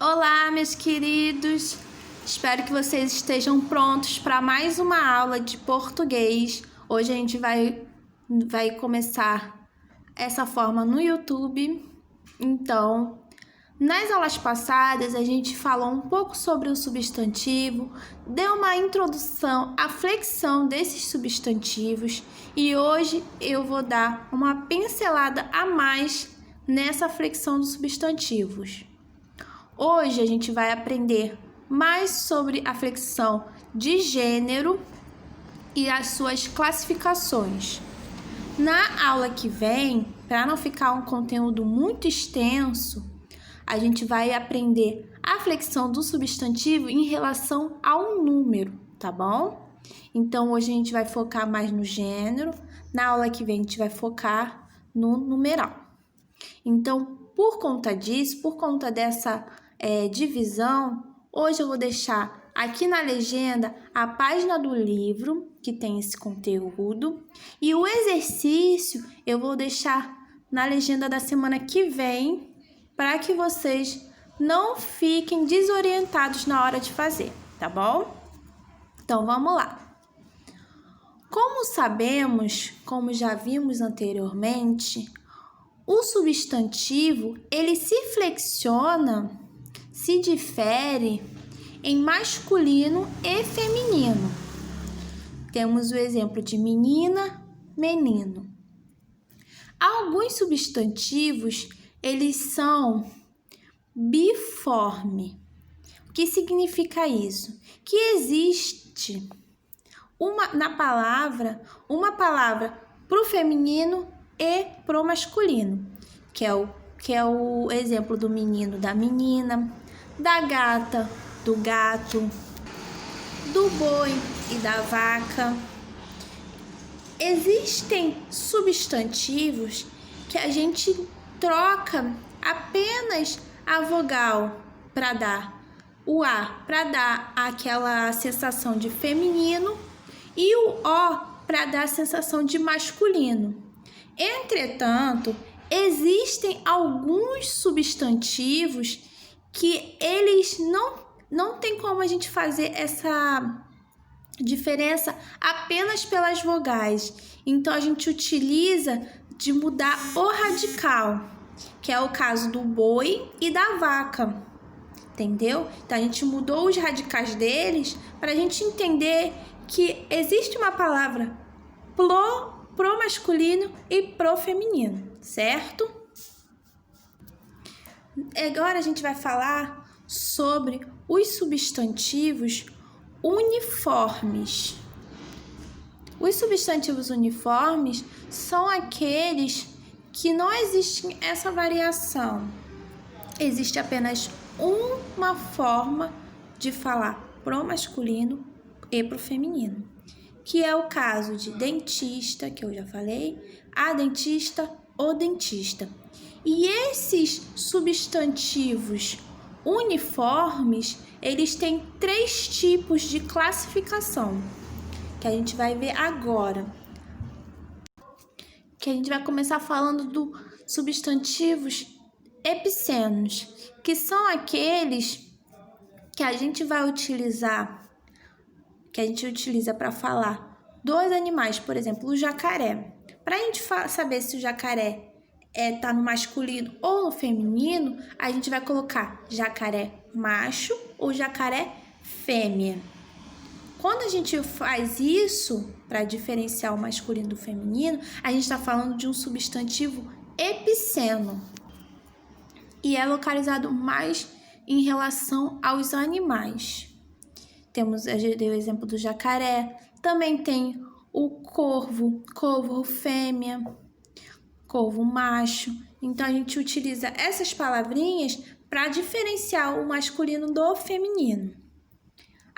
Olá, meus queridos! Espero que vocês estejam prontos para mais uma aula de português. Hoje a gente vai começar essa forma no YouTube. Então, nas aulas passadas a gente falou um pouco sobre o substantivo, deu uma introdução à flexão desses substantivos e hoje eu vou dar uma pincelada a mais nessa flexão dos substantivos. Hoje a gente vai aprender mais sobre a flexão de gênero e as suas classificações. Na aula que vem, para não ficar um conteúdo muito extenso, a gente vai aprender a flexão do substantivo em relação ao número, tá bom? Então, hoje a gente vai focar mais no gênero, na aula que vem a gente vai focar no numeral. Então, por conta disso, por conta dessa divisão, hoje eu vou deixar aqui na legenda a página do livro que tem esse conteúdo e o exercício eu vou deixar na legenda da semana que vem para que vocês não fiquem desorientados na hora de fazer, tá bom? Então vamos lá. Como sabemos, como já vimos anteriormente, o substantivo ele se flexiona, se difere em masculino e feminino. Temos o exemplo de menina, menino. Alguns substantivos, eles são biforme. O que significa isso? Que existe uma palavra para o feminino e para o masculino, que é o exemplo do menino, da menina, da gata, do gato, do boi e da vaca. Existem substantivos que a gente troca apenas a vogal para dar o A, para dar aquela sensação de feminino, e o O para dar a sensação de masculino. Entretanto, existem alguns substantivos que eles não tem como a gente fazer essa diferença apenas pelas vogais. Então, a gente utiliza de mudar o radical, que é o caso do boi e da vaca, entendeu? Então, a gente mudou os radicais deles para a gente entender que existe uma palavra pro masculino e pro feminino, certo? Agora a gente vai falar sobre os substantivos uniformes. Os substantivos uniformes são aqueles que não existe essa variação. Existe apenas uma forma de falar pro masculino e pro feminino, que é o caso de dentista, que eu já falei, a dentista, o dentista. E esses substantivos uniformes, eles têm 3 tipos de classificação, que a gente vai ver agora. Que a gente vai começar falando dos substantivos epicenos, que são aqueles que a gente vai utilizar, para falar dos animais, por exemplo, o jacaré. Para a gente saber se o jacaré tá no masculino ou no feminino, a gente vai colocar jacaré macho ou jacaré fêmea. Quando a gente faz isso, para diferenciar o masculino do feminino, a gente está falando de um substantivo epiceno. E é localizado mais em relação aos animais. Temos o exemplo do jacaré, também tem o corvo fêmea, corvo macho. Então, a gente utiliza essas palavrinhas para diferenciar o masculino do feminino.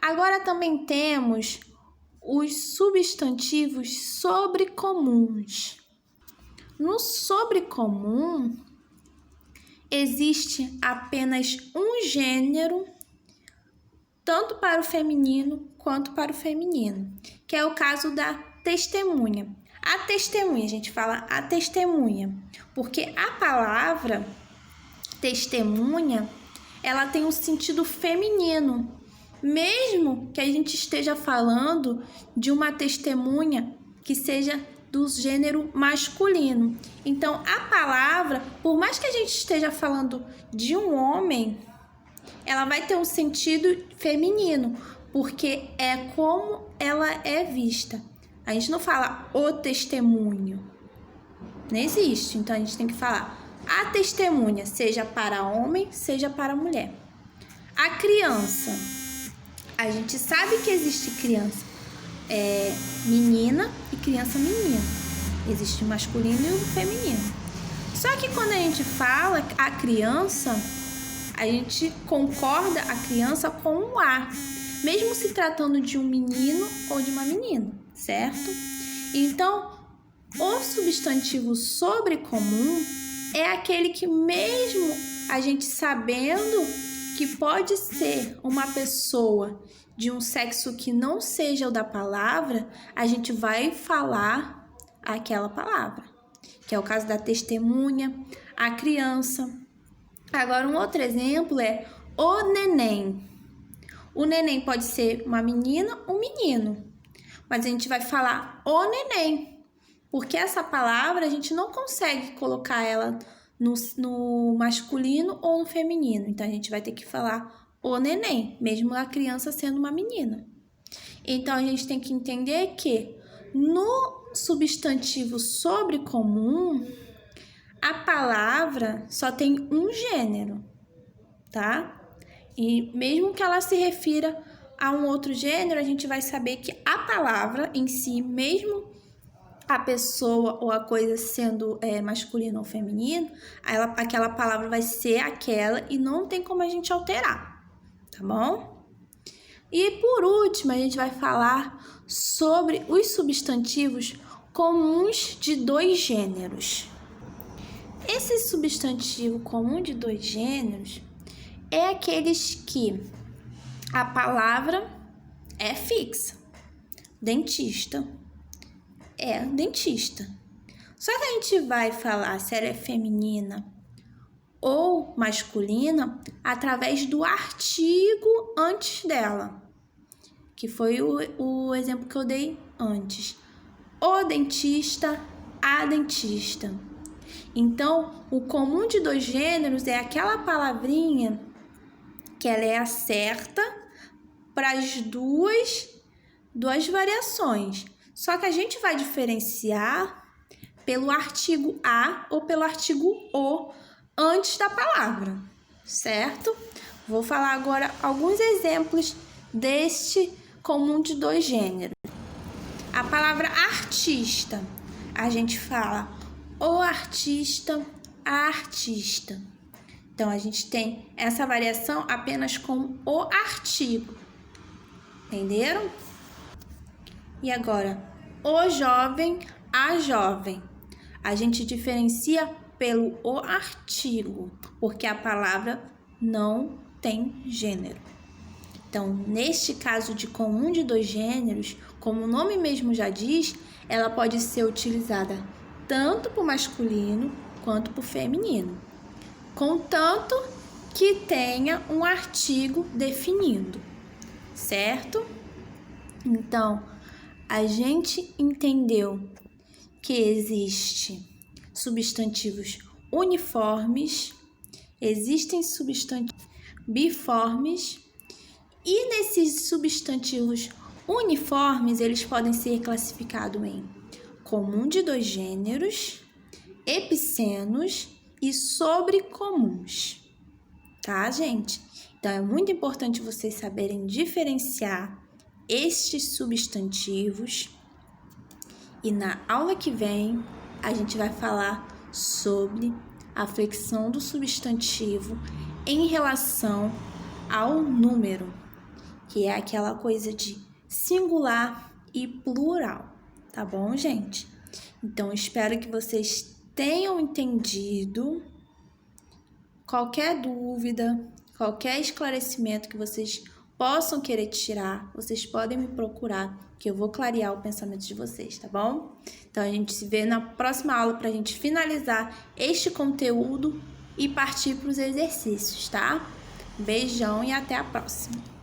Agora, também temos os substantivos sobrecomuns. No sobrecomum, existe apenas um gênero, tanto para o feminino quanto para o feminino, que é o caso da testemunha. A testemunha, a gente fala a testemunha, porque a palavra testemunha, ela tem um sentido feminino, mesmo que a gente esteja falando de uma testemunha que seja do gênero masculino. Então, a palavra, por mais que a gente esteja falando de um homem, ela vai ter um sentido feminino, porque é como ela é vista. A gente não fala o testemunho, não existe. Então, a gente tem que falar a testemunha, seja para homem, seja para mulher. A criança, a gente sabe que existe criança menina e criança menina. Existe o masculino e o feminino. Só que quando a gente fala a criança, a gente concorda a criança com um A, mesmo se tratando de um menino ou de uma menina, certo? Então, o substantivo sobrecomum é aquele que, mesmo a gente sabendo que pode ser uma pessoa de um sexo que não seja o da palavra, a gente vai falar aquela palavra, que é o caso da testemunha, a criança. Agora, um outro exemplo é o neném. O neném pode ser uma menina ou um menino, mas a gente vai falar o neném, porque essa palavra a gente não consegue colocar ela no masculino ou no feminino. Então, a gente vai ter que falar o neném, mesmo a criança sendo uma menina. Então, a gente tem que entender que no substantivo sobrecomum, a palavra só tem um gênero, tá? E mesmo que ela se refira a um outro gênero, a gente vai saber que a palavra em si, mesmo a pessoa ou a coisa sendo masculino ou feminino, aquela palavra vai ser aquela e não tem como a gente alterar, tá bom? E por último, a gente vai falar sobre os substantivos comuns de dois gêneros. Esse substantivo comum de dois gêneros é aqueles que a palavra é fixa. Dentista é dentista. Só que a gente vai falar se ela é feminina ou masculina através do artigo antes dela, que foi o exemplo que eu dei antes. O dentista, a dentista. Então, o comum de dois gêneros é aquela palavrinha que ela é a certa para as duas variações. Só que a gente vai diferenciar pelo artigo a ou pelo artigo o antes da palavra, certo? Vou falar agora alguns exemplos deste comum de dois gêneros. A palavra artista, a gente fala o artista, a artista. Então, a gente tem essa variação apenas com o artigo. Entenderam? E agora, o jovem, a jovem. A gente diferencia pelo o artigo, porque a palavra não tem gênero. Então, neste caso de comum de dois gêneros, como o nome mesmo já diz, ela pode ser utilizada tanto para o masculino quanto para o feminino, contanto que tenha um artigo definindo, certo? Então, a gente entendeu que existe substantivos uniformes, existem substantivos biformes, e nesses substantivos uniformes, eles podem ser classificados em comum de dois gêneros, epicenos e sobrecomuns, tá, gente? Então, é muito importante vocês saberem diferenciar estes substantivos. E na aula que vem, a gente vai falar sobre a flexão do substantivo em relação ao número, que é aquela coisa de singular e plural, tá bom, gente? Então, espero que vocês tenham entendido. Qualquer dúvida, qualquer esclarecimento que vocês possam querer tirar, vocês podem me procurar, que eu vou clarear o pensamento de vocês, tá bom? Então, a gente se vê na próxima aula para a gente finalizar este conteúdo e partir para os exercícios, tá? Beijão e até a próxima!